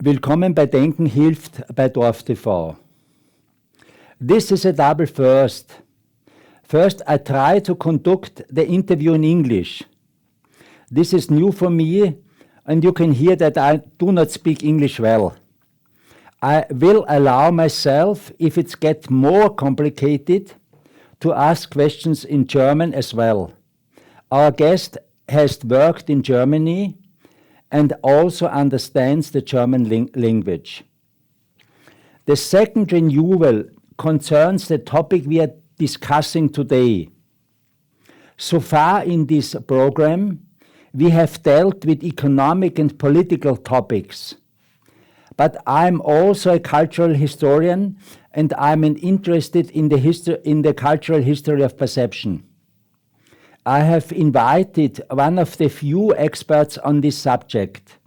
Willkommen bei Denken hilft bei Dorf TV. This is a double first. First, I try to conduct the interview in English. This is new for me, and you can hear that I do not speak English well. I will allow myself, if it gets more complicated, to ask questions in German as well. Our guest has worked in Germany and also understands the German language. The second renewal concerns the topic we are discussing today. So far in this program, we have dealt with economic and political topics. But I'm also a cultural historian, and I'm interested in the cultural history of perception. I have invited one of the few experts on this subject.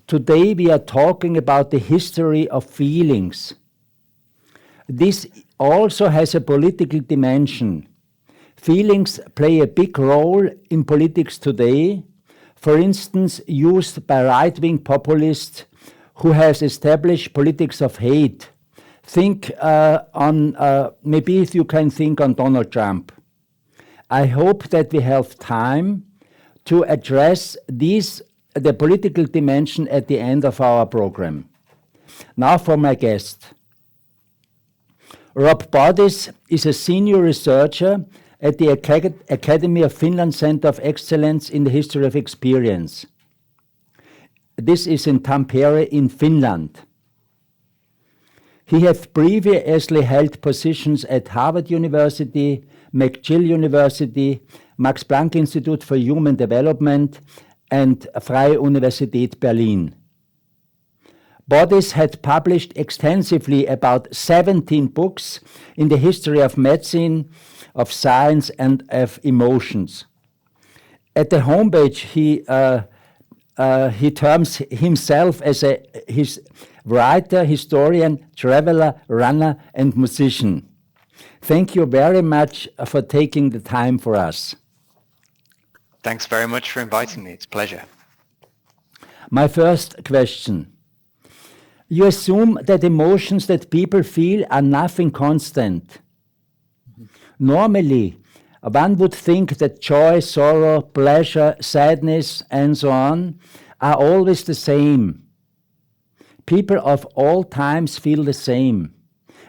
Today we are talking about the history of feelings. This also has a political dimension. Feelings play a big role in politics today, for instance, used by right-wing populists who has established politics of hate. Think maybe if you can think on Donald Trump. I hope that we have time to address the political dimension at the end of our program. Now for my guest. Rob Boddice is a senior researcher at the Academy of Finland Center of Excellence in the History of Experience. This is in Tampere in Finland. He has previously held positions at Harvard University, McGill University, Max Planck Institute for Human Development, and Freie Universität Berlin. Boddice had published extensively about 17 books in the history of medicine, of science, and of emotions. At the homepage, he terms himself as his writer, historian, traveler, runner, and musician. Thank you very much for taking the time for us. Thanks very much for inviting me. It's a pleasure. My first question. You assume that emotions that people feel are nothing constant. Normally, one would think that joy, sorrow, pleasure, sadness, and so on are always the same. People of all times feel the same.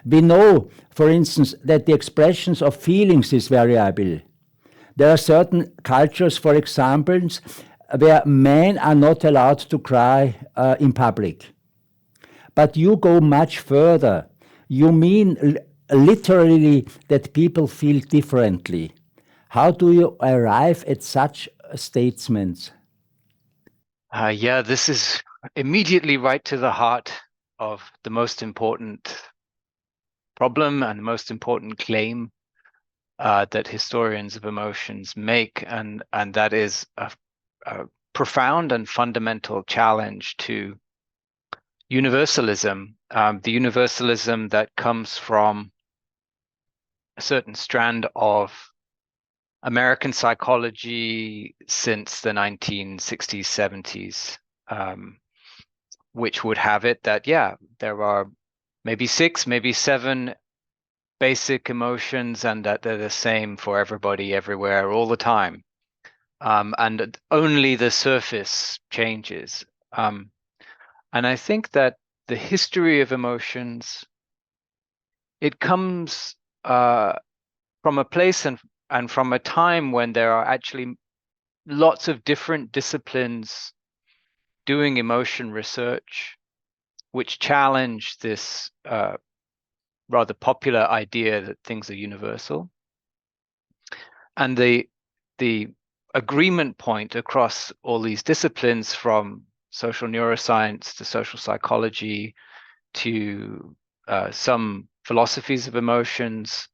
We know, for instance, that the expressions of feelings is variable. There are certain cultures, for example, where men are not allowed to cry in public. But you go much further. You mean literally that people feel differently. How do you arrive at such statements? Yeah, this is immediately right to the heart of the most important problem and the most important claim that historians of emotions make, and that is a profound and fundamental challenge to universalism, the universalism that comes from a certain strand of American psychology since the 1960s, 70s, which would have it that, yeah, there are maybe 6, maybe 7 basic emotions, and that they're the same for everybody, everywhere, all the time. And only the surface changes. And I think that the history of emotions, it comes from a place and from a time when there are actually lots of different disciplines doing emotion research, which challenge this rather popular idea that things are universal. And the agreement point across all these disciplines, from social neuroscience to social psychology to some philosophies of emotions,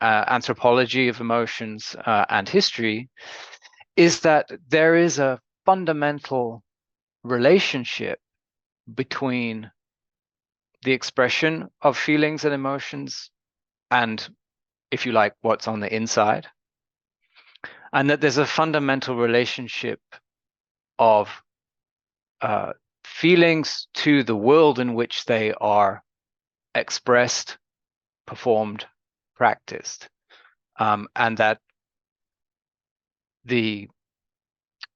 anthropology of emotions, and history, is that there is a fundamental relationship between the expression of feelings and emotions and, if you like, what's on the inside, and that there's a fundamental relationship of feelings to the world in which they are expressed, performed, practiced, and that the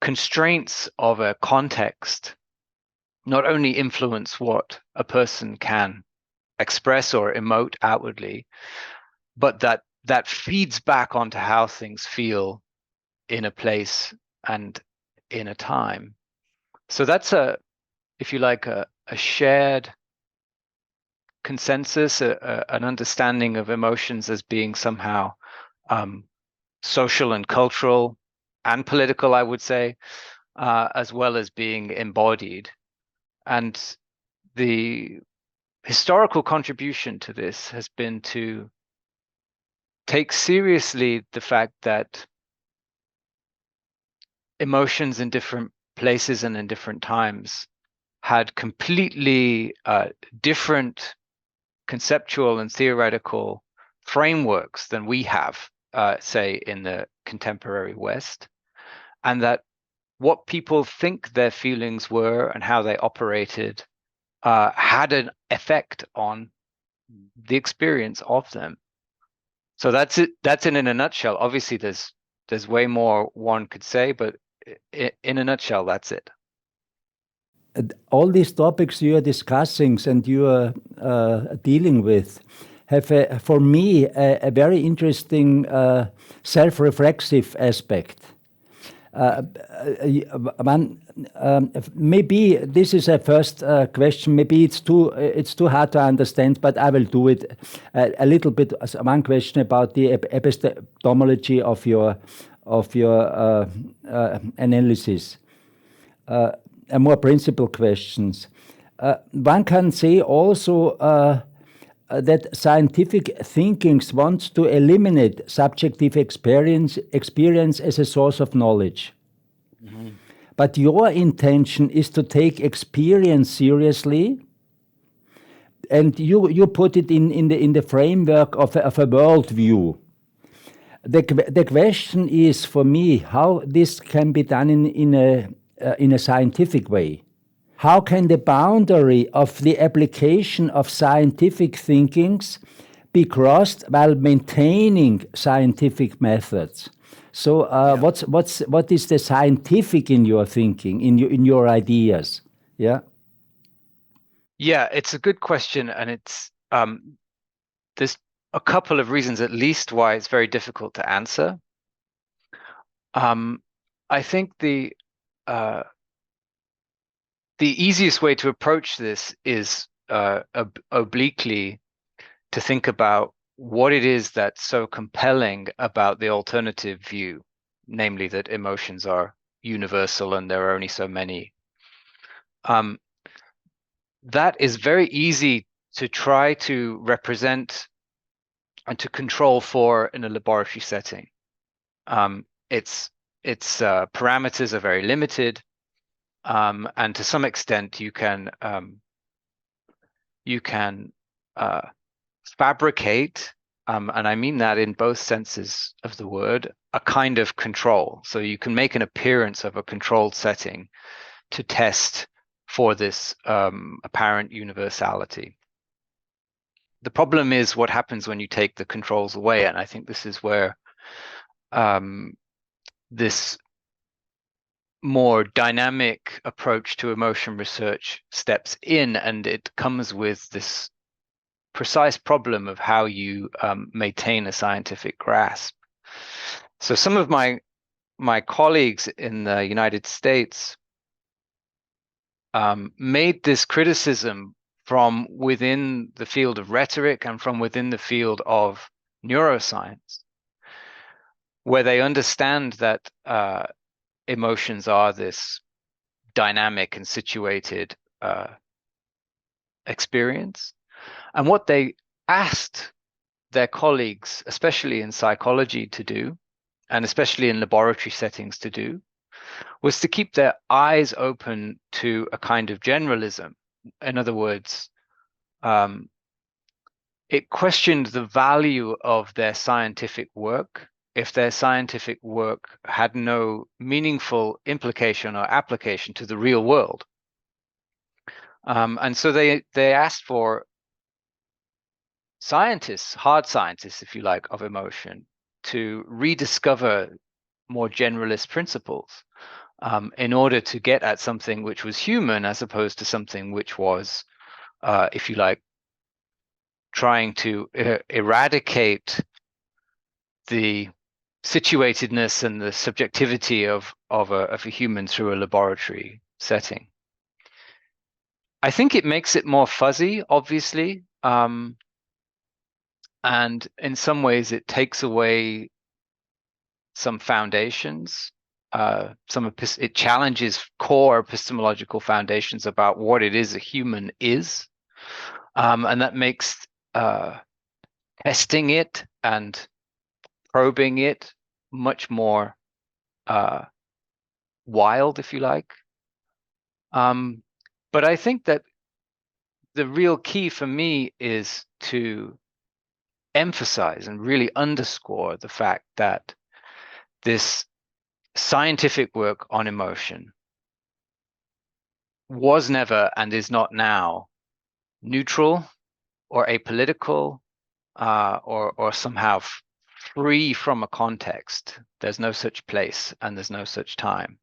constraints of a context not only influence what a person can express or emote outwardly, but that feeds back onto how things feel in a place and in a time. So that's if you like, a shared consensus, an understanding of emotions as being somehow social and cultural and political, I would say, as well as being embodied. And the historical contribution to this has been to take seriously the fact that emotions in different places and in different times had completely different conceptual and theoretical frameworks than we have, say, in the contemporary West, and that what people think their feelings were and how they operated had an effect on the experience of them. So that's it. That's it in a nutshell. Obviously, there's way more one could say, but in a nutshell, that's it. All these topics you are discussing and you are dealing with have, for me, a very interesting self-reflexive aspect. Maybe this is a first question. Maybe it's too hard to understand, but I will do it a little bit. One question about the epistemology of your analysis. More principal questions. One can say also that scientific thinking wants to eliminate subjective experience as a source of knowledge. Mm-hmm. But your intention is to take experience seriously, and you put it in the framework of a worldview. The question is for me how this can be done in a scientific way. How can the boundary of the application of scientific thinkings be crossed while maintaining scientific methods? So, what is the scientific in your thinking, in your ideas? Yeah. Yeah, it's a good question, and it's there's a couple of reasons at least why it's very difficult to answer. I think the easiest way to approach this is obliquely to think about what it is that's so compelling about the alternative view, namely that emotions are universal and there are only so many. That is very easy to try to represent and to control for in a laboratory setting. Its parameters are very limited. And to some extent, you can fabricate, and I mean that in both senses of the word, a kind of control. So you can make an appearance of a controlled setting to test for this apparent universality. The problem is what happens when you take the controls away, and I think this is where this more dynamic approach to emotion research steps in, and it comes with this precise problem of how you maintain a scientific grasp. So some of my colleagues in the United States made this criticism from within the field of rhetoric and from within the field of neuroscience, where they understand that emotions are this dynamic and situated experience. And what they asked their colleagues, especially in psychology, to do, and especially in laboratory settings to do, was to keep their eyes open to a kind of generalism. In other words, it questioned the value of their scientific work if their scientific work had no meaningful implication or application to the real world. And so they asked for scientists, hard scientists, if you like, of emotion, to rediscover more generalist principles in order to get at something which was human as opposed to something which was, if you like, trying to eradicate the situatedness and the subjectivity of a human through a laboratory setting. I think it makes it more fuzzy, obviously, and in some ways it takes away some foundations. It challenges core epistemological foundations about what it is a human is, and that makes testing it and probing it much more wild, if you like. But I think that the real key for me is to emphasize and really underscore the fact that this scientific work on emotion was never and is not now neutral or apolitical or somehow free from a context. There's no such place and there's no such time.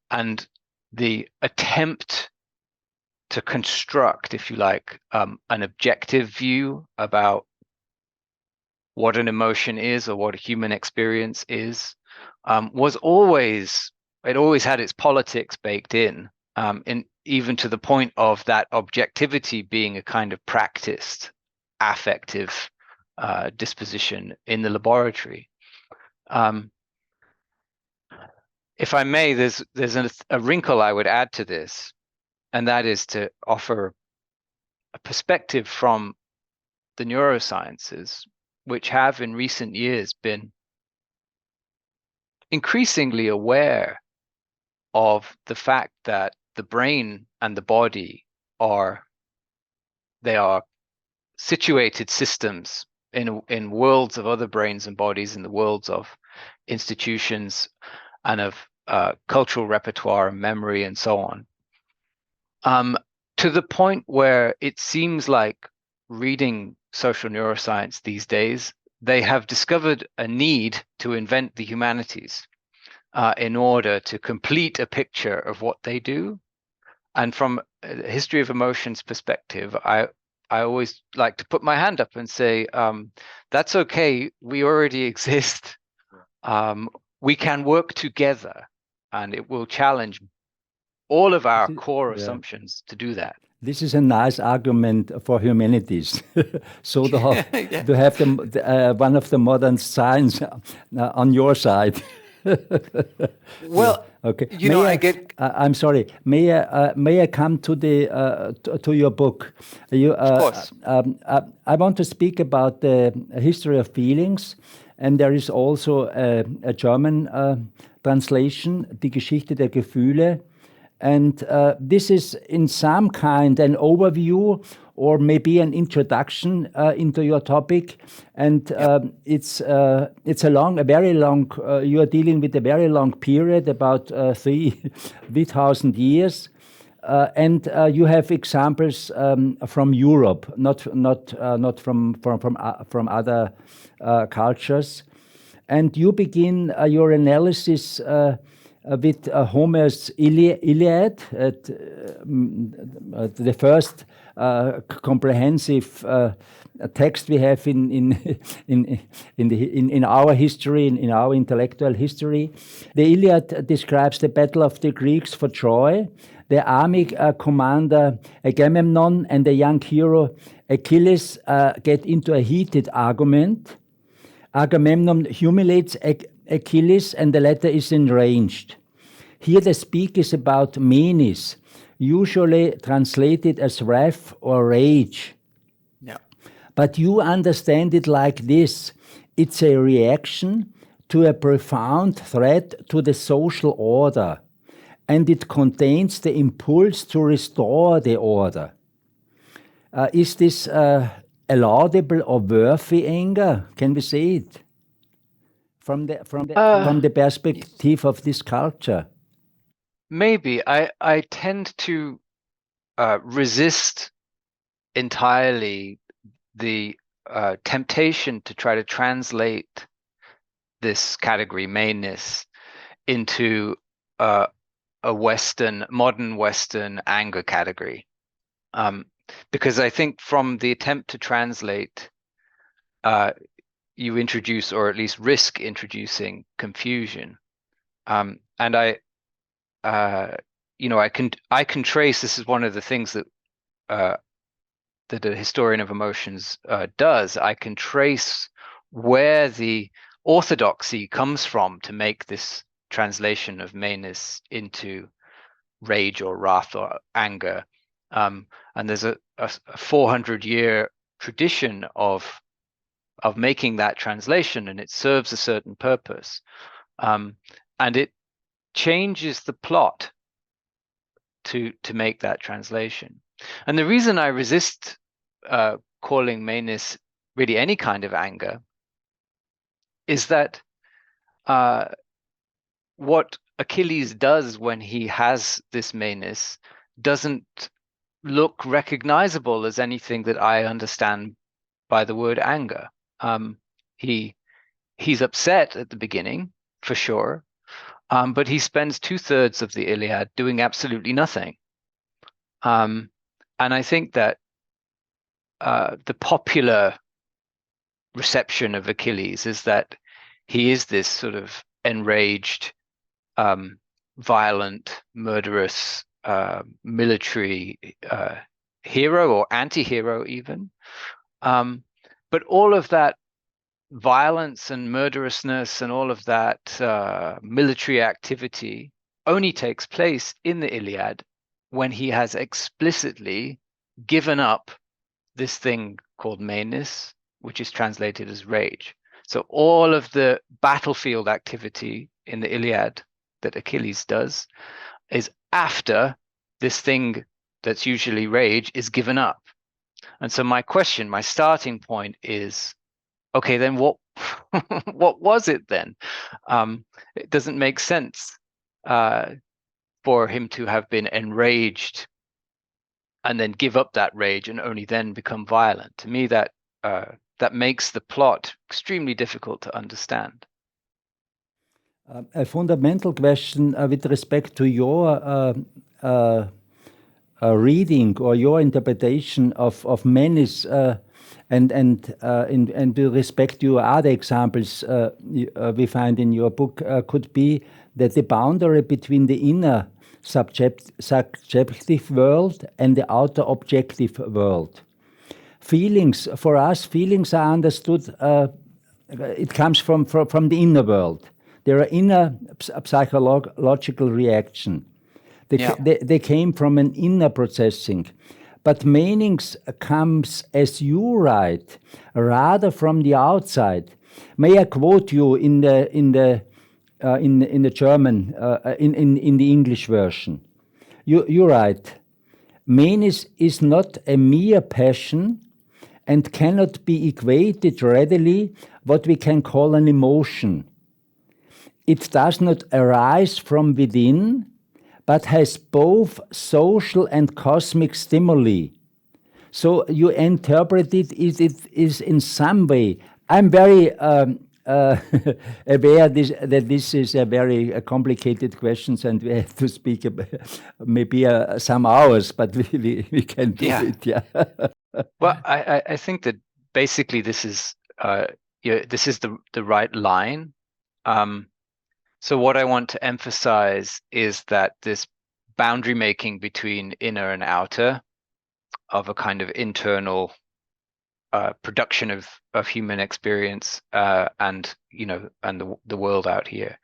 And the attempt to construct, if you like, an objective view about what an emotion is or what a human experience is, was always had its politics baked in even to the point of that objectivity being a kind of practiced affective disposition in the laboratory. If I may, there's a wrinkle I would add to this, and that is to offer a perspective from the neurosciences, which have in recent years been increasingly aware of the fact that the brain and the body are situated systems in worlds of other brains and bodies, in the worlds of institutions and of cultural repertoire and memory and so on, to the point where it seems like reading social neuroscience these days, they have discovered a need to invent the humanities in order to complete a picture of what they do. And from a history of emotions perspective, I always like to put my hand up and say, that's okay, we already exist. We can work together, and it will challenge all of our core assumptions to do that. This is a nice argument for humanities. So to have one of the modern science on your side. Well, okay. I'm sorry. May I come to to your book? Of course. I want to speak about the history of feelings, and there is also a German translation, Die Geschichte der Gefühle. And this is in some kind an overview or maybe an introduction into your topic. And it's a very long, you are dealing with a very long period, about 3,000 years. And you have examples from Europe, not from other cultures. And you begin your analysis with Homer's Iliad, the first comprehensive text we have in our history, in our intellectual history. The Iliad describes the battle of the Greeks for Troy. The army commander Agamemnon and the young hero Achilles get into a heated argument. Agamemnon humiliates Achilles, and the latter is enraged. Here the speak is about menis, usually translated as wrath or rage. Yeah. But you understand it like this. It's a reaction to a profound threat to the social order, and it contains the impulse to restore the order. Is this a laudable or worthy anger? Can we say it? From the perspective of this culture? Maybe. I tend to resist entirely the temptation to try to translate this category, maneness, into a modern Western anger category. Because I think from the attempt to translate, you introduce, or at least risk introducing, confusion. And I can trace, this is one of the things that that a historian of emotions does. I can trace where the orthodoxy comes from to make this translation of maneness into rage or wrath or anger. And there's a 400-year tradition of making that translation, and it serves a certain purpose. And it changes the plot to make that translation. And the reason I resist calling maneness really any kind of anger is that what Achilles does when he has this maneness doesn't look recognizable as anything that I understand by the word anger. He's upset at the beginning, for sure, but he spends 2/3 of the Iliad doing absolutely nothing. And I think that the popular reception of Achilles is that he is this sort of enraged, violent, murderous, military hero, or anti-hero even. But all of that violence and murderousness and all of that military activity only takes place in the Iliad when he has explicitly given up this thing called maneness, which is translated as rage. So all of the battlefield activity in the Iliad that Achilles does is after this thing that's usually rage is given up. And so my starting point is, okay, then what what was it then? It doesn't make sense for him to have been enraged and then give up that rage and only then become violent. To me, that makes the plot extremely difficult to understand. A fundamental question with respect to your reading or your interpretation of menace, and with respect to other examples we find in your book, could be that the boundary between the inner subjective world and the outer objective world. Feelings, for us, feelings are understood, it comes from the inner world. There are inner psychological reaction. They came from an inner processing. But meanings comes, as you write, rather from the outside. May I quote you in the German, in the English version? You write, "Menace is not a mere passion and cannot be equated readily what we can call an emotion. It does not arise from within, but has both social and cosmic stimuli." So you interpret it is in some way. I'm very aware that this is a very complicated question, and we have to speak maybe some hours, but we can do it. Yeah. Well, I think that basically this is the right line. So what I want to emphasize is that this boundary making between inner and outer, of a kind of internal production of human experience and the world out here,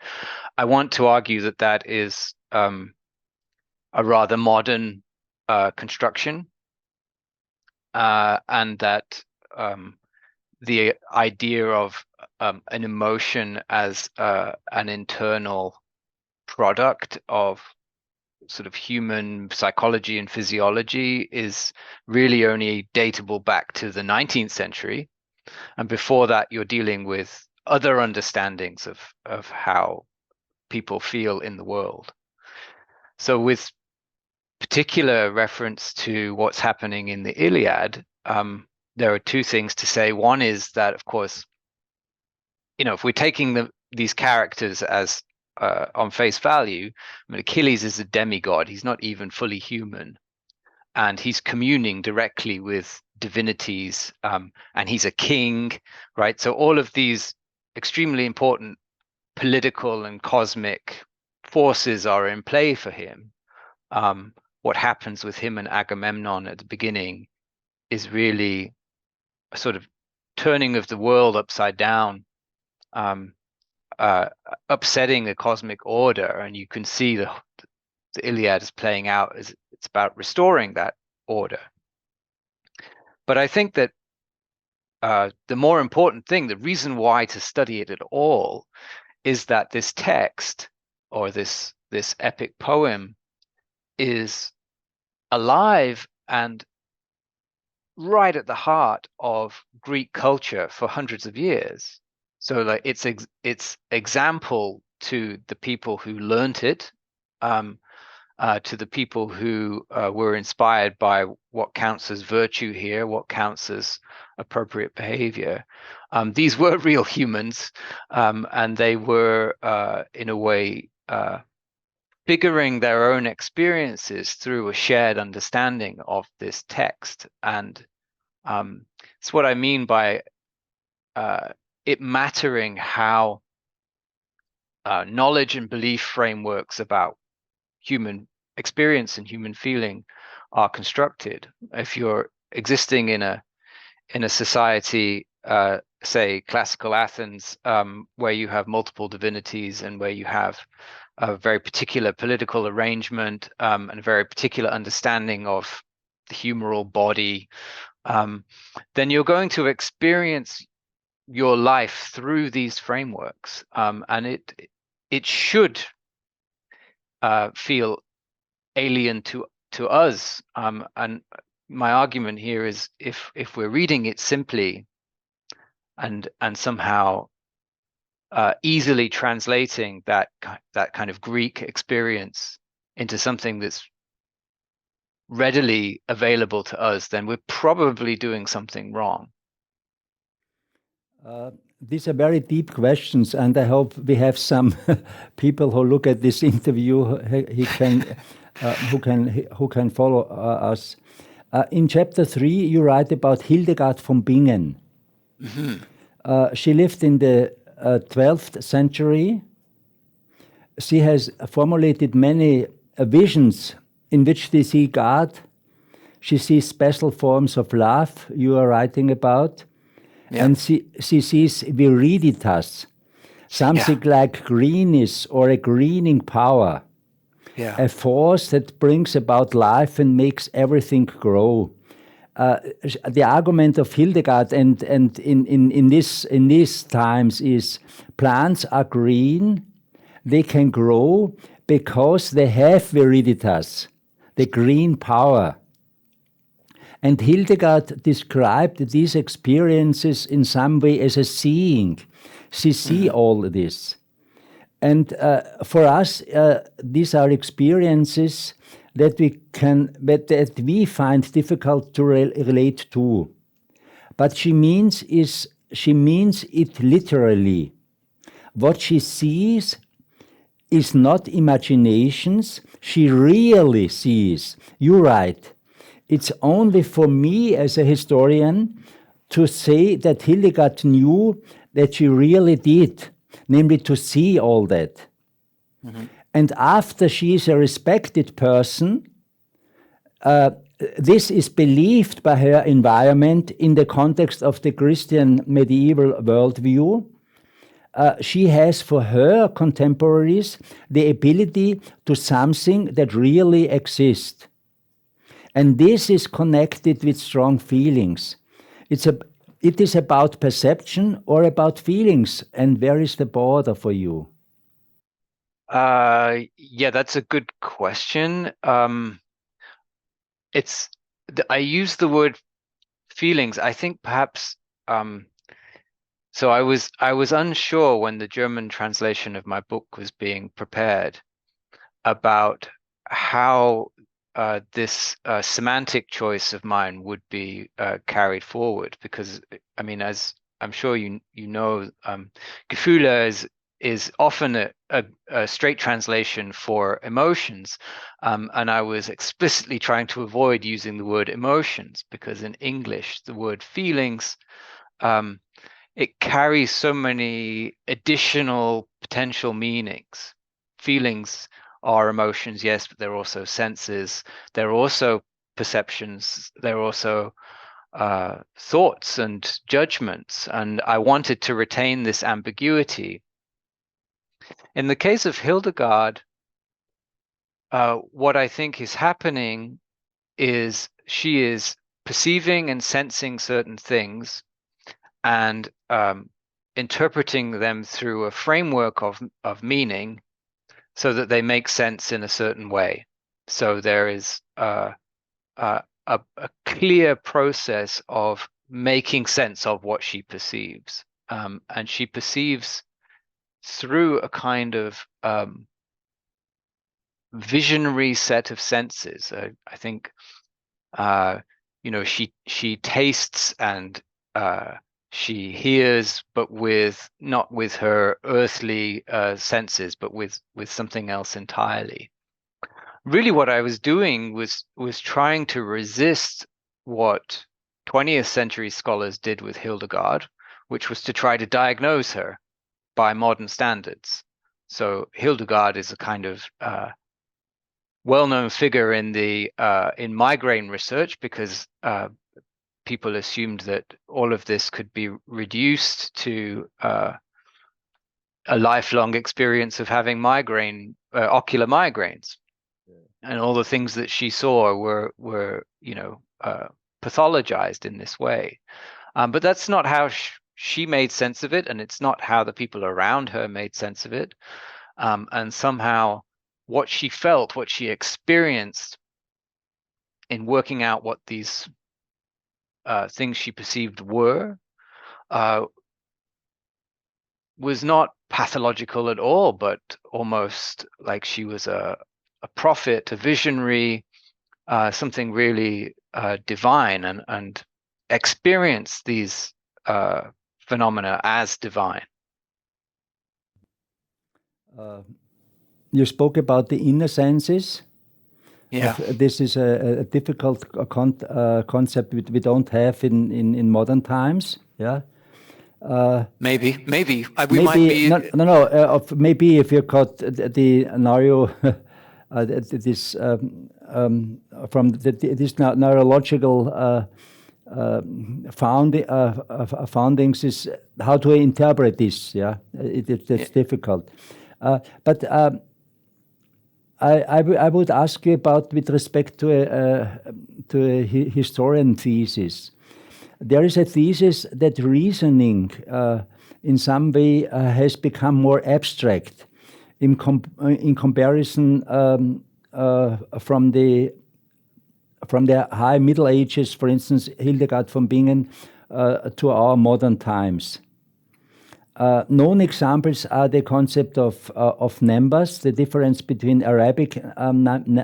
I want to argue that is a rather modern construction, and that the idea of an emotion as an internal product of sort of human psychology and physiology is really only datable back to the 19th century. And before that, you're dealing with other understandings of how people feel in the world. So with particular reference to what's happening in the Iliad, there are two things to say. One is that, of course, if we're taking these characters as on face value, I mean, Achilles is a demigod. He's not even fully human, and he's communing directly with divinities, and he's a king, right? So all of these extremely important political and cosmic forces are in play for him. What happens with him and Agamemnon at the beginning is really a sort of turning of the world upside down, upsetting the cosmic order, and you can see the Iliad is playing out as it's about restoring that order. But I think that the more important thing, the reason why to study it at all, is that this text, or this epic poem, is alive and right at the heart of Greek culture for hundreds of years. So like it's example to the people who learnt it, to the people who were inspired by what counts as virtue here, what counts as appropriate behavior. These were real humans, and they were in a way figuring their own experiences through a shared understanding of this text. And it's what I mean by it mattering how knowledge and belief frameworks about human experience and human feeling are constructed. If you're existing in a society, say classical Athens, where you have multiple divinities and where you have a very particular political arrangement, and a very particular understanding of the humoral body, then you're going to experience your life through these frameworks, and it should feel alien to us. And my argument here is, if we're reading it simply and somehow easily translating that kind of Greek experience into something that's readily available to us, then we're probably doing something wrong. These are very deep questions, and I hope we have some people who look at this interview who can follow us. In chapter 3, you write about Hildegard von Bingen. Mm-hmm. She lived in the 12th century. She has formulated many visions in which they see God. She sees special forms of love you are writing about. Yeah. And she sees viriditas, something like greenness or a greening power, a force that brings about life and makes everything grow. The argument of Hildegard and in these times is plants are green, they can grow because they have viriditas, the green power. And Hildegard described these experiences in some way as a seeing. She sees all this. And for us, these are experiences that we find difficult to relate to. But she means it literally. What she sees is not imaginations. She really sees. You're right. It's only for me as a historian to say that Hildegard knew that she really did, namely to see all that. Mm-hmm. And after she is a respected person, this is believed by her environment in the context of the Christian medieval worldview. She has for her contemporaries the ability to something that really exists. And this is connected with strong feelings. It is about perception or about feelings, and where is the border for you? Yeah, that's a good question. I use the word feelings. I think perhaps so I was unsure when the German translation of my book was being prepared about how this semantic choice of mine would be carried forward, because I mean, as I'm sure you know, Gefühle is often a straight translation for emotions, and I was explicitly trying to avoid using the word emotions, because in English the word feelings, it carries so many additional potential meanings. Feelings are emotions, yes, but they're also senses, they're also perceptions, they're also thoughts and judgments, and I wanted to retain this ambiguity. In the case of Hildegard, what I think is happening is she is perceiving and sensing certain things and interpreting them through a framework of meaning so that they make sense in a certain way. So there is a clear process of making sense of what she perceives. And she perceives through a kind of visionary set of senses. I think, you know, she tastes and she hears, but not with her earthly senses, but with something else entirely. Really, what I was doing was trying to resist what 20th century scholars did with Hildegard, which was to try to diagnose her by modern standards. So Hildegard is a kind of well-known figure in migraine research, because people assumed that all of this could be reduced to a lifelong experience of having migraine, ocular migraines, and all the things that she saw were you know, pathologized in this way. But that's not how she made sense of it, and it's not how the people around her made sense of it. And somehow what she felt, what she experienced in working out what these things she perceived were, was not pathological at all, but almost like she was a prophet, a visionary, something really divine, and experienced these phenomena as divine. You spoke about the inner senses. Yeah. This is a difficult concept we don't have in modern times. Yeah. Maybe. We Maybe might be. no. Maybe if you got the neuro, this from this neurological foundings is how to interpret this. Yeah, it's difficult. But I would ask you about, with respect to a historian thesis. There is a thesis that reasoning in some way has become more abstract in comparison from the high Middle Ages, for instance, Hildegard von Bingen, to our modern times. Known examples are the concept of numbers, the difference between Arabic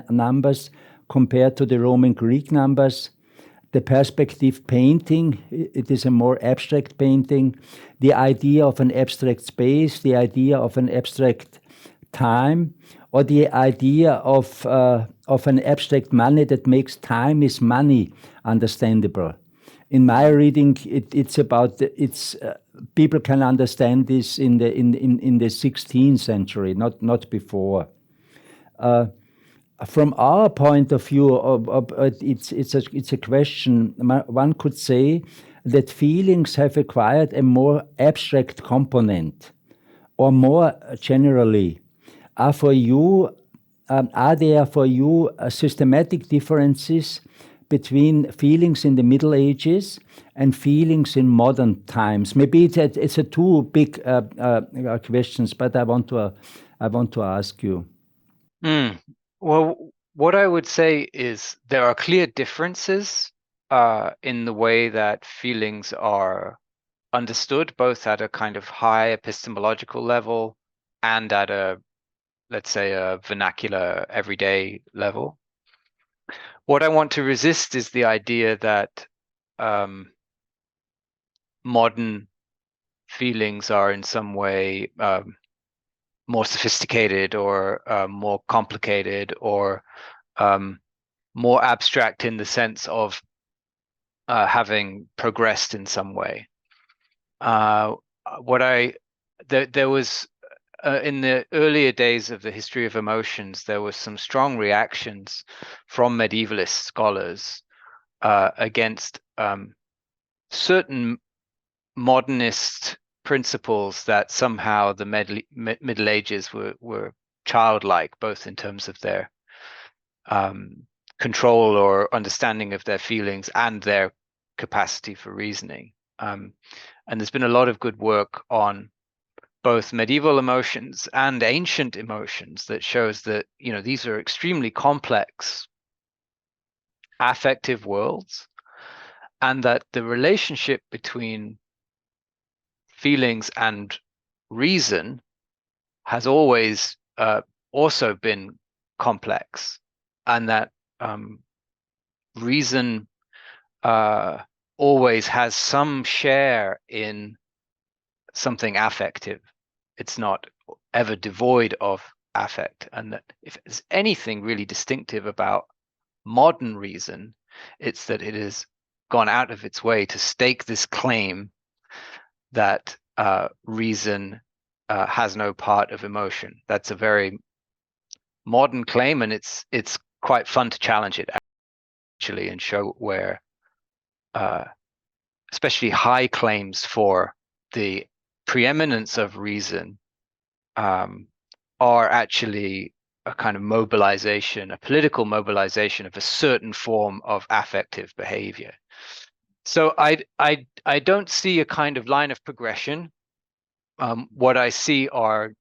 numbers compared to the Roman Greek numbers, the perspective painting, it is a more abstract painting, the idea of an abstract space, the idea of an abstract time, or the idea of an abstract money that makes time is money understandable. In my reading, it's about people can understand this in the 16th century, not before. From our point of view, it's a question. One could say that feelings have acquired a more abstract component, or more generally, are there for you systematic differences between feelings in the Middle Ages and feelings in modern times? Maybe it's a too big questions, but I want to ask you. Well, what I would say is there are clear differences in the way that feelings are understood, both at a kind of high epistemological level and at a, let's say, a vernacular everyday level. What I want to resist is the idea that modern feelings are in some way more sophisticated or more complicated or more abstract in the sense of having progressed in some way. There was in the earlier days of the history of emotions, there was some strong reactions from medievalist scholars against certain modernist principles that somehow the Middle Ages were childlike, both in terms of their control or understanding of their feelings and their capacity for reasoning. And there's been a lot of good work on both medieval emotions and ancient emotions that shows that, you know, these are extremely complex affective worlds, and that the relationship between feelings and reason has always also been complex, and that reason always has some share in something affective. It's not ever devoid of affect, and that if there's anything really distinctive about modern reason, it's that it has gone out of its way to stake this claim that reason has no part of emotion. That's a very modern claim, and it's quite fun to challenge it actually and show where especially high claims for the preeminence of reason are actually a kind of mobilization, a political mobilization of a certain form of affective behavior. So I don't see a kind of line of progression. What I see are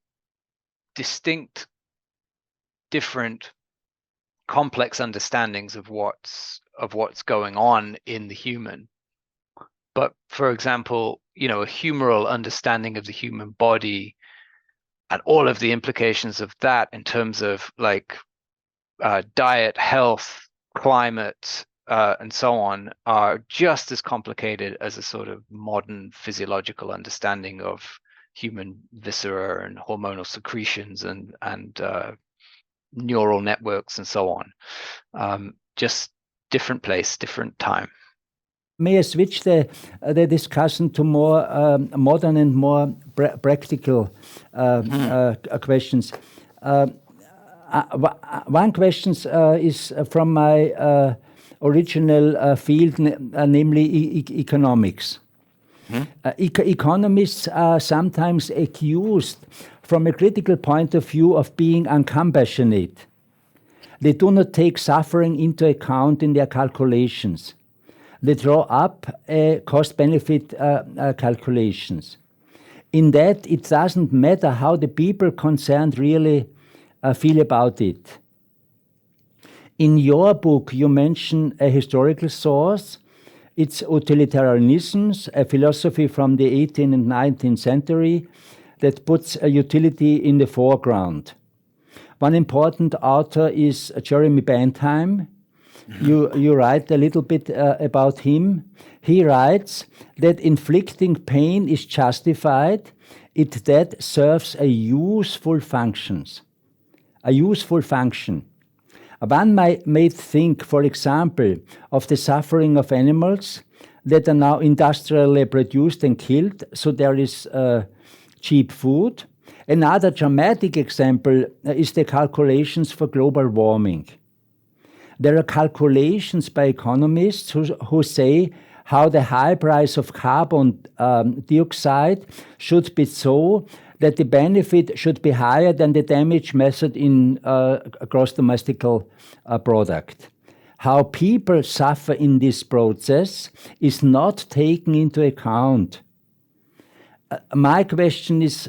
distinct, different, complex understandings of what's going on in the human. But for example, you know, a humoral understanding of the human body and all of the implications of that in terms of like diet, health, climate, and so on are just as complicated as a sort of modern physiological understanding of human viscera and hormonal secretions and neural networks and so on. Just different place, different time. May I switch the discussion to more modern and more practical questions? One question is from my original field, namely economics. Economists are sometimes accused from a critical point of view of being uncompassionate. They do not take suffering into account in their calculations. They draw up cost-benefit calculations. In that, it doesn't matter how the people concerned really feel about it. In your book, you mention a historical source. It's utilitarianism, a philosophy from the 18th and 19th century that puts utility in the foreground. One important author is Jeremy Bentham. You write a little bit about him. He writes that inflicting pain is justified if that serves a useful function. One may think, for example, of the suffering of animals that are now industrially produced and killed, so there is cheap food. Another dramatic example is the calculations for global warming. There are calculations by economists who say how the high price of carbon dioxide should be so that the benefit should be higher than the damage method in gross domestic product. How people suffer in this process is not taken into account. My question is,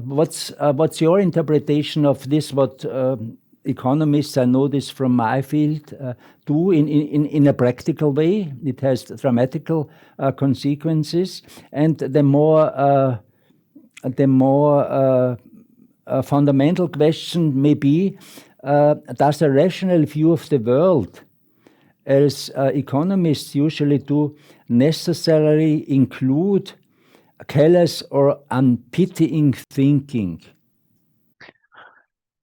what's your interpretation of this? What economists, I know this from my field, do in a practical way? It has dramatical consequences, and the more fundamental question may be does a rational view of the world, as economists usually do, necessarily include callous or unpitying thinking?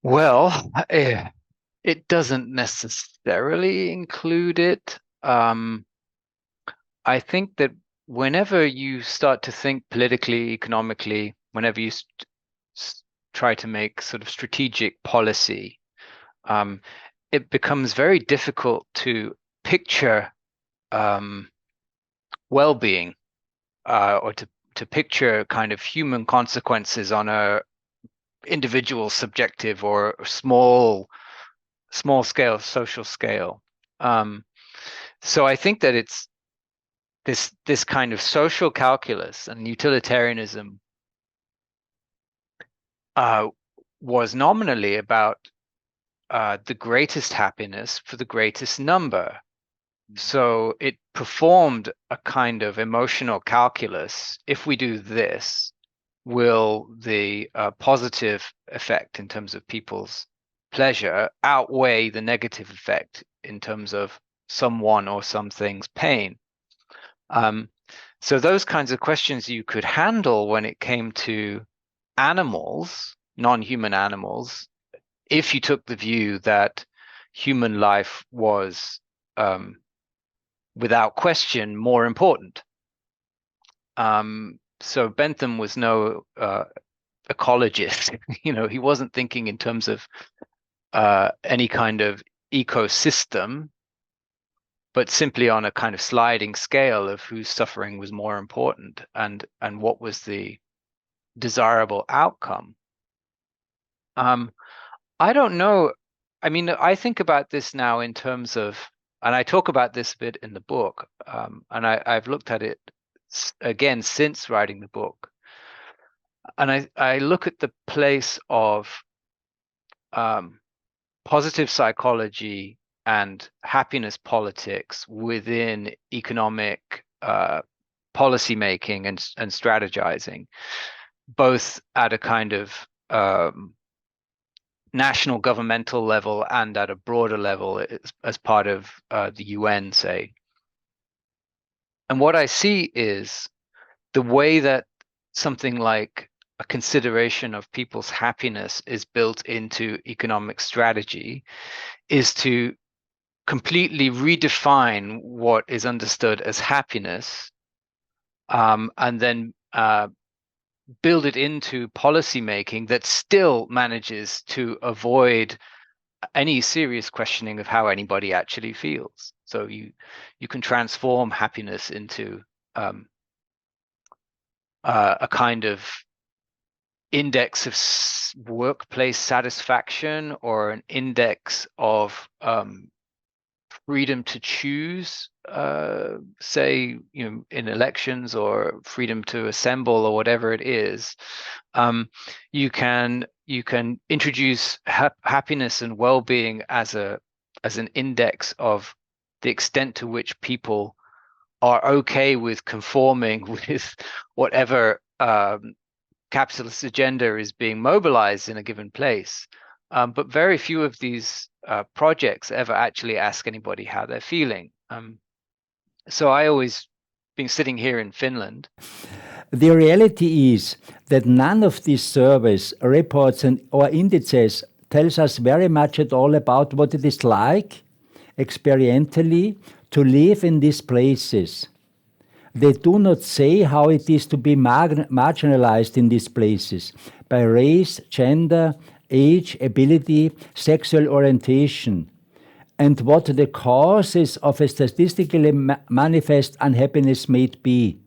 Well, it doesn't necessarily include it. I think that whenever you start to think politically, economically, whenever you try to make sort of strategic policy, it becomes very difficult to picture well-being or to picture kind of human consequences on a individual, subjective, or small scale, social scale. So I think that it's this kind of social calculus and utilitarianism was nominally about the greatest happiness for the greatest number. So it performed a kind of emotional calculus. If we do this, will the positive effect in terms of people's pleasure outweigh the negative effect in terms of someone or something's pain? So those kinds of questions you could handle when it came to animals, non-human animals, if you took the view that human life was without question more important. So Bentham was no ecologist. He wasn't thinking in terms of any kind of ecosystem, but simply on a kind of sliding scale of whose suffering was more important and what was the desirable outcome. I don't know. I mean, I think about this now in terms of, and I talk about this a bit in the book, and I've looked at it again since writing the book. And I look at the place of positive psychology and happiness politics within economic policy making and strategizing, both at a kind of national governmental level and at a broader level as part of the UN, say. And what I see is the way that something like a consideration of people's happiness is built into economic strategy is to completely redefine what is understood as happiness, and then build it into policy making that still manages to avoid any serious questioning of how anybody actually feels. So you can transform happiness into a kind of index of workplace satisfaction, or an index of freedom to choose, say, in elections, or freedom to assemble, or whatever it is. You can introduce happiness and well-being as an index of the extent to which people are okay with conforming with whatever capitalist agenda is being mobilized in a given place. But very few of these projects ever actually ask anybody how they're feeling. So I always been sitting here in Finland. The reality is that none of these surveys, reports, or indices tells us very much at all about what it is like, experientially, to live in these places. They do not say how it is to be marginalized in these places by race, gender, age, ability, sexual orientation, and what the causes of a statistically manifest unhappiness may be.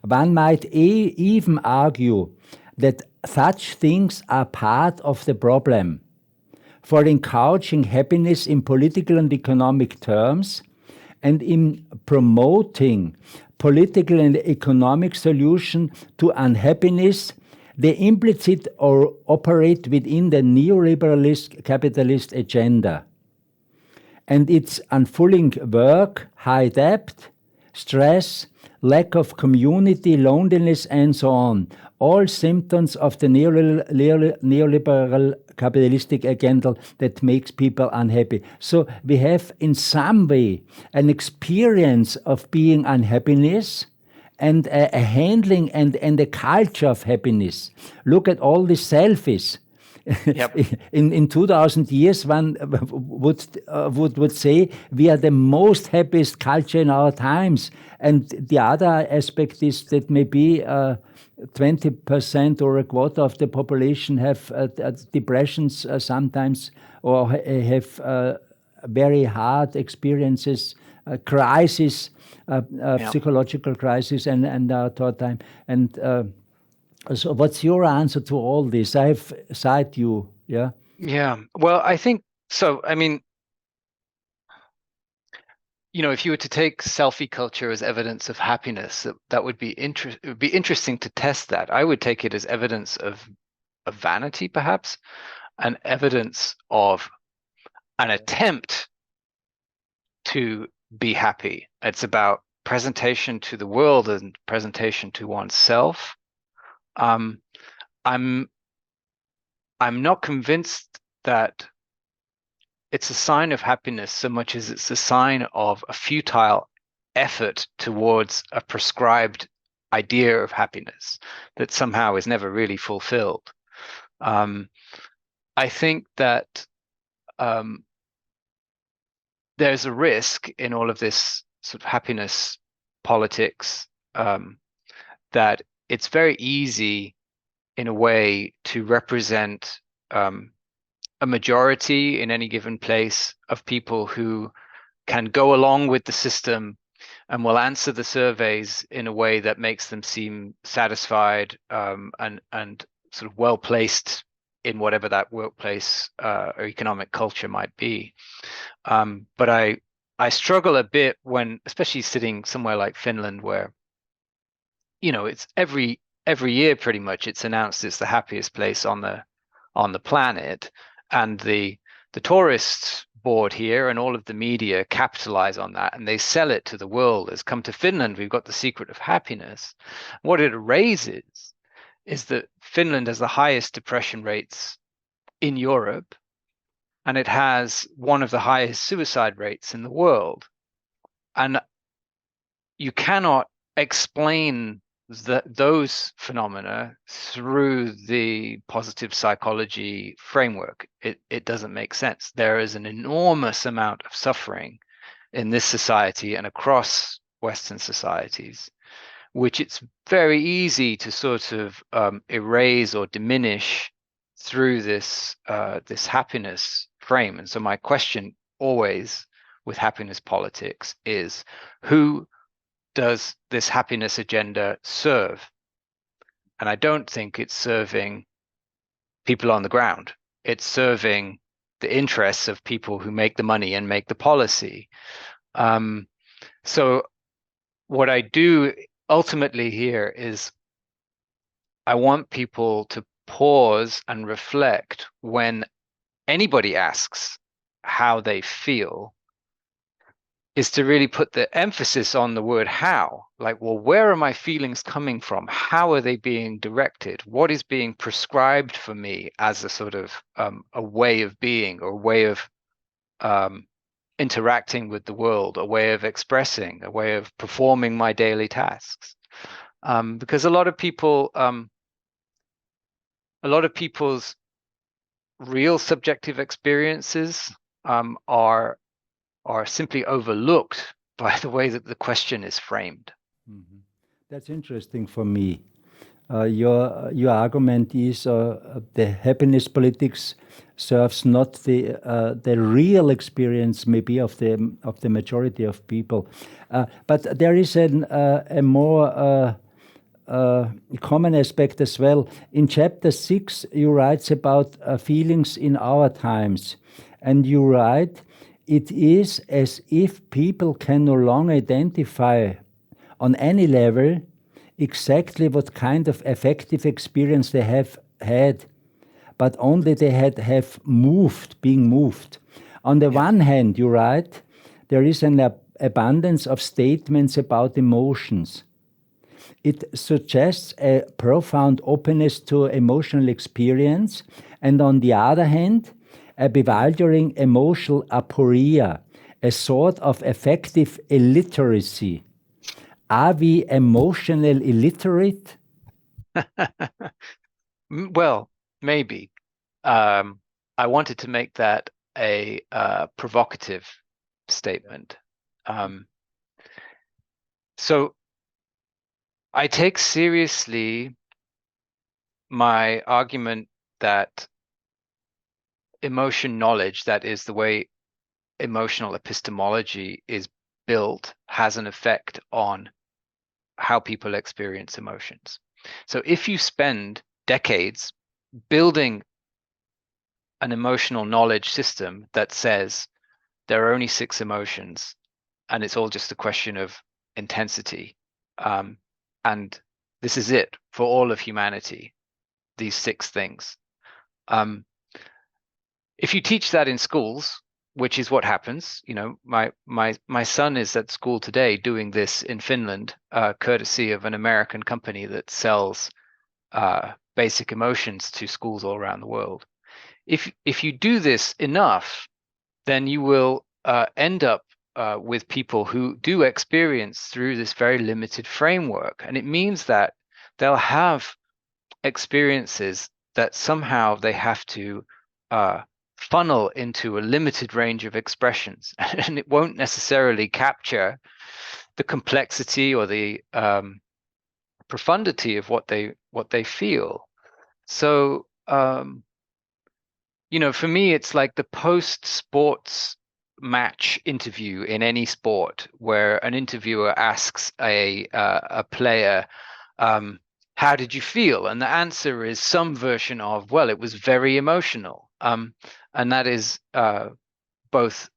One might even argue that such things are part of the problem. For encouraging happiness in political and economic terms, and in promoting political and economic solution to unhappiness, they implicit or operate within the neoliberalist capitalist agenda. And its unfulfilling work, high debt, stress, lack of community, loneliness, and so on. All symptoms of the neoliberal capitalistic agenda that makes people unhappy. So we have in some way an experience of being unhappiness and a handling and a culture of happiness. Look at all these selfies. Yep. In 2000 years, one would say we are the most happiest culture in our times. And the other aspect is that maybe 20% or a quarter of the population have depressions sometimes, or have very hard experiences, crisis, psychological crisis, and third time. And so what's your answer to all this? I have cited you, yeah? Yeah, well, I think so. I mean, if you were to take selfie culture as evidence of happiness, that would be it would be interesting to test that. I would take it as evidence of vanity, perhaps, and evidence of an attempt to be happy. It's about presentation to the world and presentation to oneself. I'm not convinced that it's a sign of happiness so much as it's a sign of a futile effort towards a prescribed idea of happiness that somehow is never really fulfilled. I think that there's a risk in all of this sort of happiness politics, that it's very easy in a way to represent a majority in any given place of people who can go along with the system and will answer the surveys in a way that makes them seem satisfied and sort of well placed in whatever that workplace or economic culture might be. But I struggle a bit when, especially sitting somewhere like Finland, where it's every year pretty much it's announced it's the happiest place on the planet, and the tourist board here and all of the media capitalize on that, and they sell it to the world as, come to Finland, we've got the secret of happiness. What it raises is that Finland has the highest depression rates in Europe, and it has one of the highest suicide rates in the world. And you cannot explain those phenomena through the positive psychology framework. It doesn't make sense. There is an enormous amount of suffering in this society and across Western societies, which it's very easy to sort of erase or diminish through this happiness frame. And so my question always with happiness politics is, who does this happiness agenda serve? And I don't think it's serving people on the ground. It's serving the interests of people who make the money and make the policy. So what I do ultimately here is I want people to pause and reflect when anybody asks how they feel, is to really put the emphasis on the word how. Like, well, where are my feelings coming from? How are they being directed? What is being prescribed for me as a sort of a way of being, or a way of interacting with the world, a way of expressing, a way of performing my daily tasks? Because a lot of people's real subjective experiences are simply overlooked by the way that the question is framed. Mm-hmm. That's interesting for me. Your argument is the happiness politics serves not the real experience maybe of the majority of people, but there is a more common aspect as well. In chapter 6, you write about feelings in our times, and you write, it is as if people can no longer identify on any level exactly what kind of affective experience they have had, but only they have been moved. On the one hand, you write, there is an abundance of statements about emotions. It suggests a profound openness to emotional experience, and on the other hand, a bewildering emotional aporia, a sort of affective illiteracy. Are we emotional illiterate? Well, maybe. I wanted to make that a provocative statement. So I take seriously my argument that emotion knowledge, that is the way emotional epistemology is built, has an effect on how people experience emotions. So if you spend decades building an emotional knowledge system that says there are only 6 emotions and it's all just a question of intensity, and this is it for all of humanity, these 6 things. If you teach that in schools, which is what happens, my son is at school today doing this in Finland, courtesy of an American company that sells basic emotions to schools all around the world. If you do this enough, then you will end up with people who do experience through this very limited framework. And it means that they'll have experiences that somehow they have to funnel into a limited range of expressions. And it won't necessarily capture the complexity or the profundity of what they feel. So for me, it's like the post-sports match interview in any sport, where an interviewer asks a player, how did you feel? And the answer is some version of, well, it was very emotional. And that is both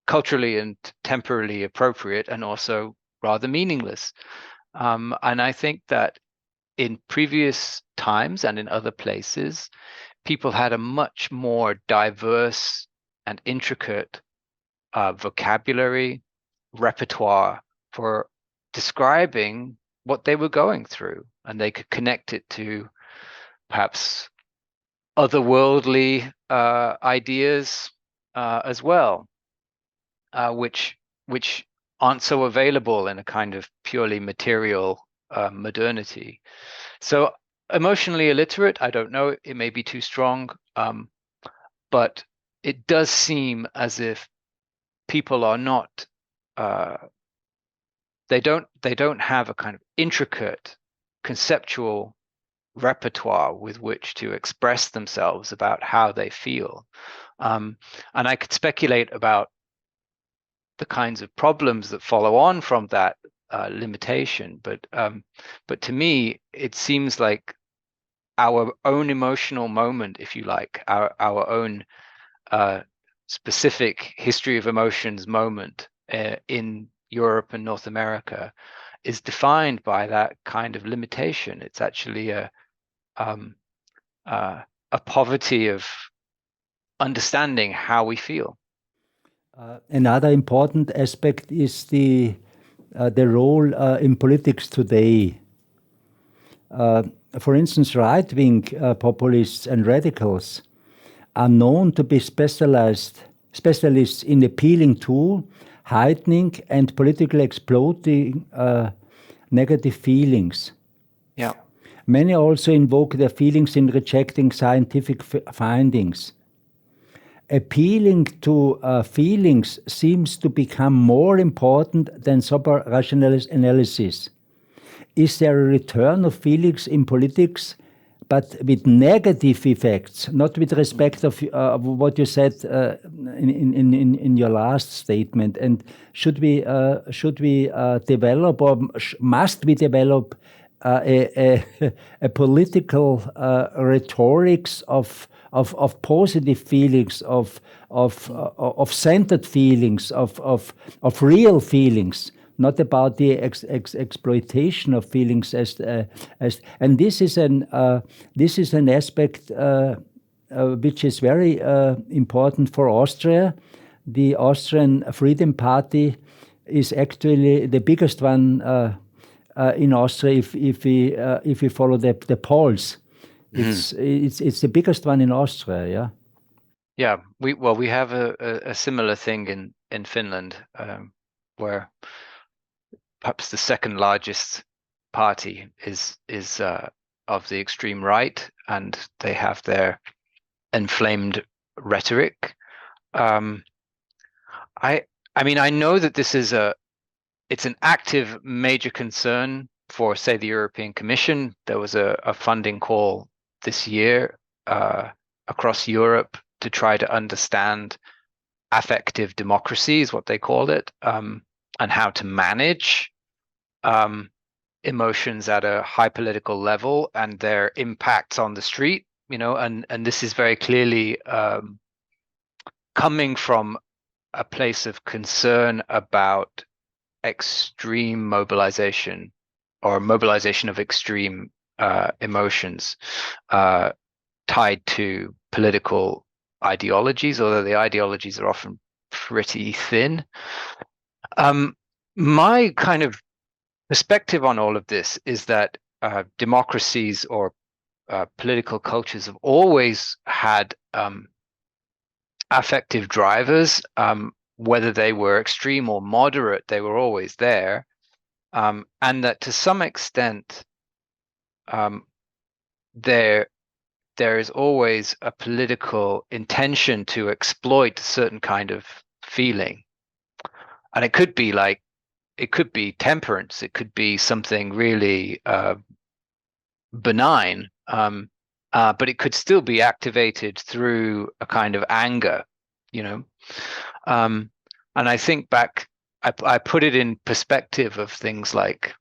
culturally and temporally appropriate, and also rather meaningless. And I think that in previous times and in other places, people had a much more diverse and intricate vocabulary, repertoire for describing what they were going through, and they could connect it to perhaps otherworldly ideas as well, which aren't so available in a kind of purely material modernity. So emotionally illiterate, I don't know, it may be too strong, but it does seem as if people are not, they don't have a kind of intricate conceptual repertoire with which to express themselves about how they feel. And I could speculate about the kinds of problems that follow on from that limitation, but to me, it seems like our own emotional moment, if you like, our own specific history of emotions moment in Europe and North America is defined by that kind of limitation. It's actually a poverty of understanding how we feel. Another important aspect is the role in politics today. For instance, right-wing populists and radicals are known to be specialists in appealing to, heightening, and politically exploiting negative feelings. Yeah. Many also invoke their feelings in rejecting scientific findings. Appealing to feelings seems to become more important than sober rational analysis. Is there a return of feelings in politics, but with negative effects, not with respect of what you said in your last statement? And should we develop, or must we develop a political rhetorics of positive feelings, of centered feelings, of real feelings, not about the exploitation of feelings and this is an aspect which is very important for Austria, the Austrian Freedom Party is actually the biggest one in Austria. If we follow the polls, it's the biggest one in Austria. Yeah. Yeah, we have a similar thing in Finland, where perhaps the second largest party is of the extreme right, and they have their inflamed rhetoric. I mean, I know that this is it's an active major concern for, say, the European Commission. There was a funding call this year across Europe to try to understand affective democracy, is what they called it, and how to manage emotions at a high political level and their impacts on the street, and this is very clearly coming from a place of concern about extreme mobilization, or mobilization of extreme emotions tied to political ideologies, although the ideologies are often pretty thin. My kind of perspective on all of this is that democracies or political cultures have always had affective drivers, whether they were extreme or moderate, they were always there, and that to some extent there is always a political intention to exploit a certain kind of feeling. And it could be temperance, it could be something really benign, but it could still be activated through a kind of anger, and I think back, I put it in perspective of things like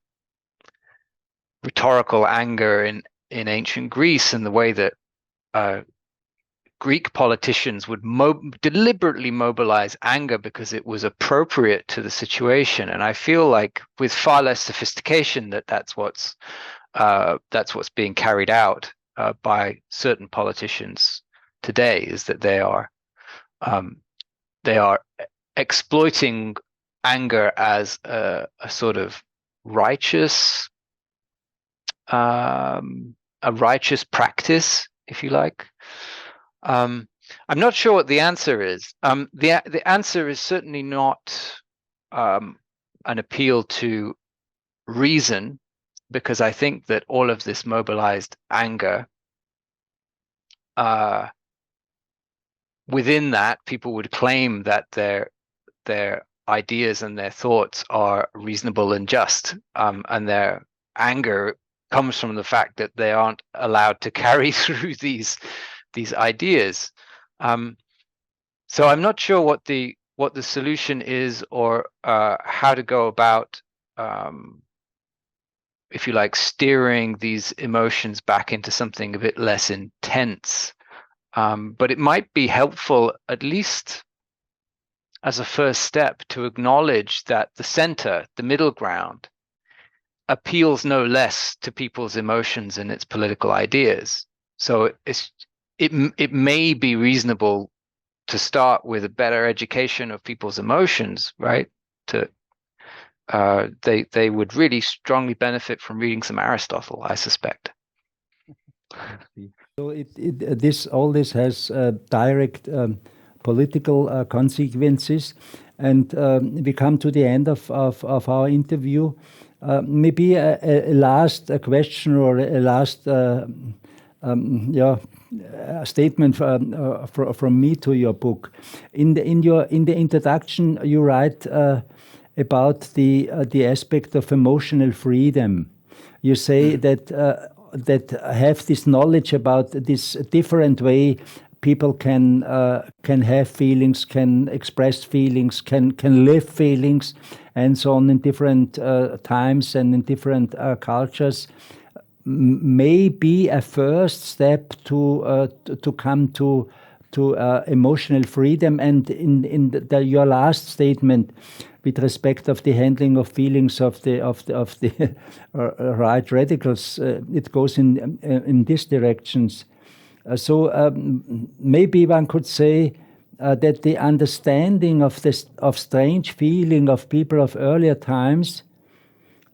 rhetorical anger in ancient Greece, and the way that Greek politicians would deliberately mobilize anger because it was appropriate to the situation. And I feel like with far less sophistication that's what's being carried out by certain politicians today, is that they are exploiting anger as a sort of righteous practice, if you like. I'm not sure what the answer is. The answer is certainly not an appeal to reason, because I think that all of this mobilized anger, within that, people would claim that their ideas and their thoughts are reasonable and just, and their anger comes from the fact that they aren't allowed to carry through these ideas. So I'm not sure what the solution is, or how to go about, if you like, steering these emotions back into something a bit less intense. But it might be helpful, at least as a first step, to acknowledge that the center, the middle ground, appeals no less to people's emotions and its political ideas. So it may be reasonable to start with a better education of people's emotions, right? They would really strongly benefit from reading some Aristotle, I suspect. So all this has direct political consequences, and we come to the end of our interview. Maybe a last question, or a last statement from me to your book. In the introduction, you write about the aspect of emotional freedom. You say that have this knowledge about this different way people can have feelings, can express feelings, can live feelings, and so on, in different times and in different cultures, may be a first step to come to emotional freedom. And in your last statement, with respect of the handling of feelings of the right radicals, it goes in these directions. So maybe one could say that the understanding of strange feeling of people of earlier times,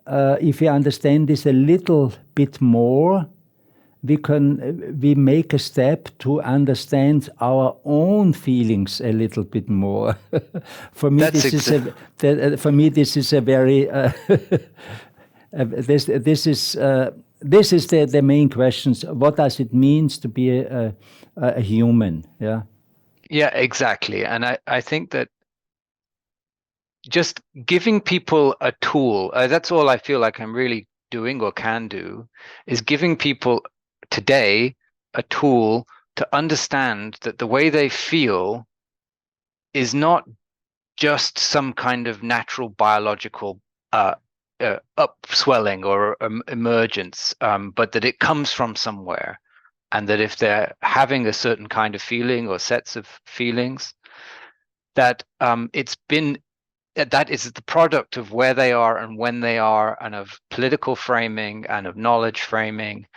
if we understand this a little bit more, we make a step to understand our own feelings a little bit more. For me, this is a very this is the main questions. What does it mean to be a human? Yeah. Yeah, exactly. And I think that just giving people a tool, that's all I feel like I'm really doing or can do, is giving people today a tool to understand that the way they feel is not just some kind of natural biological upswelling or emergence, but that it comes from somewhere. And that if they're having a certain kind of feeling or sets of feelings, that that is the product of where they are and when they are, and of political framing and of knowledge framing,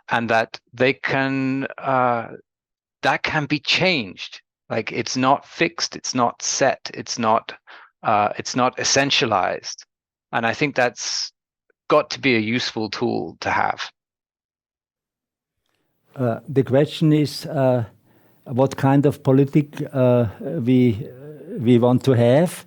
and that they can that can be changed. Like, it's not fixed, it's not set, it's not essentialized. And I think that's got to be a useful tool to have. The question is what kind of politic we want to have.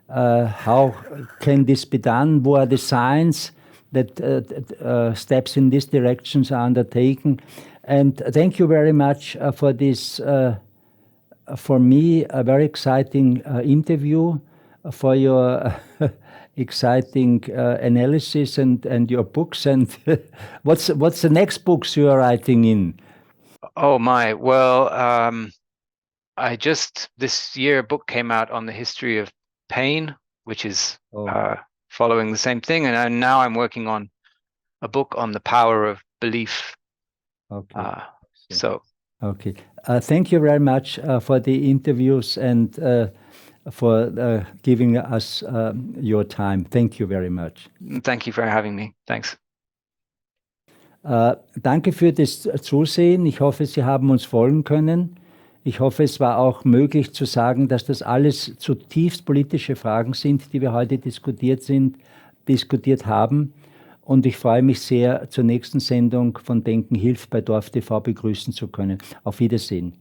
How can this be done? What are the signs that steps in this direction are undertaken? And thank you very much for this, for me, a very exciting interview, for your exciting analysis and your books. And what's the next books you are writing in? Oh my, well, this year a book came out on the history of pain, which is following the same thing, and now I'm working on a book on the power of belief. Okay. Okay. Thank you very much for the interviews and for giving us your time. Thank you very much. Thank you for having me. Thanks. Danke für das Zusehen. Ich hoffe, Sie haben uns folgen können. Ich hoffe, es war auch möglich zu sagen, dass das alles zutiefst politische Fragen sind, die wir heute diskutiert haben. Und ich freue mich sehr, zur nächsten Sendung von Denken hilft bei Dorf TV begrüßen zu können. Auf Wiedersehen.